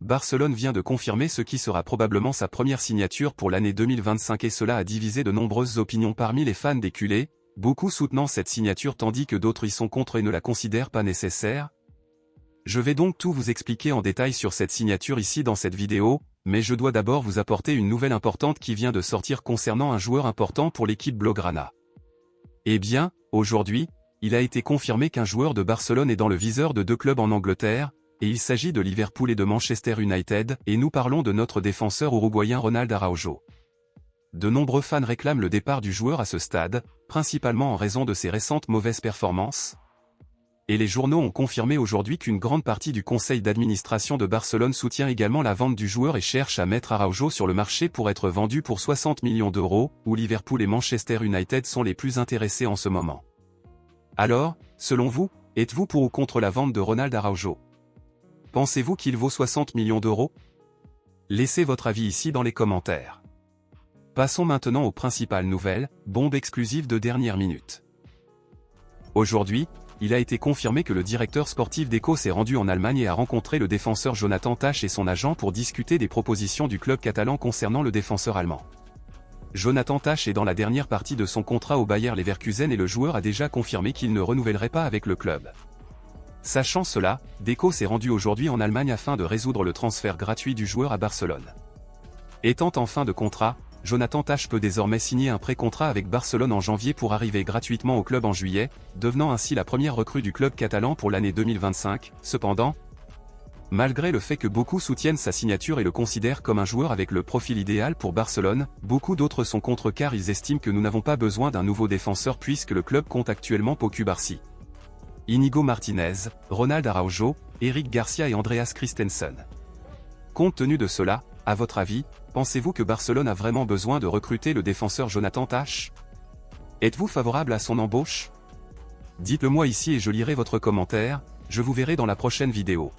Barcelone vient de confirmer ce qui sera probablement sa première signature pour l'année 2025 et cela a divisé de nombreuses opinions parmi les fans des culés, beaucoup soutenant cette signature tandis que d'autres y sont contre et ne la considèrent pas nécessaire. Je vais donc tout vous expliquer en détail sur cette signature ici dans cette vidéo, mais je dois d'abord vous apporter une nouvelle importante qui vient de sortir concernant un joueur important pour l'équipe Blaugrana. Eh bien, aujourd'hui, il a été confirmé qu'un joueur de Barcelone est dans le viseur de deux clubs en Angleterre, et il s'agit de Liverpool et de Manchester United, et nous parlons de notre défenseur uruguayen Ronald Araujo. De nombreux fans réclament le départ du joueur à ce stade, principalement en raison de ses récentes mauvaises performances. Et les journaux ont confirmé aujourd'hui qu'une grande partie du conseil d'administration de Barcelone soutient également la vente du joueur et cherche à mettre Araujo sur le marché pour être vendu pour 60 millions d'euros, où Liverpool et Manchester United sont les plus intéressés en ce moment. Alors, selon vous, êtes-vous pour ou contre la vente de Ronald Araujo? Pensez-vous qu'il vaut 60 millions d'euros? Laissez votre avis ici dans les commentaires. Passons maintenant aux principales nouvelles, bombes exclusives de dernière minute. Aujourd'hui, il a été confirmé que le directeur sportif d'Eco s'est rendu en Allemagne et a rencontré le défenseur Jonathan Tah et son agent pour discuter des propositions du club catalan concernant le défenseur allemand. Jonathan Tah est dans la dernière partie de son contrat au Bayer Leverkusen et le joueur a déjà confirmé qu'il ne renouvellerait pas avec le club. Sachant cela, Deco s'est rendu aujourd'hui en Allemagne afin de résoudre le transfert gratuit du joueur à Barcelone. Étant en fin de contrat, Jonathan Tah peut désormais signer un pré-contrat avec Barcelone en janvier pour arriver gratuitement au club en juillet, devenant ainsi la première recrue du club catalan pour l'année 2025. Cependant, malgré le fait que beaucoup soutiennent sa signature et le considèrent comme un joueur avec le profil idéal pour Barcelone, beaucoup d'autres sont contre car ils estiment que nous n'avons pas besoin d'un nouveau défenseur puisque le club compte actuellement Pau Cubarsí, Íñigo Martínez, Ronald Araujo, Eric Garcia et Andreas Christensen. Compte tenu de cela, à votre avis, pensez-vous que Barcelone a vraiment besoin de recruter le défenseur Jonathan Tah? Êtes-vous favorable à son embauche? Dites-le moi ici et je lirai votre commentaire, je vous verrai dans la prochaine vidéo.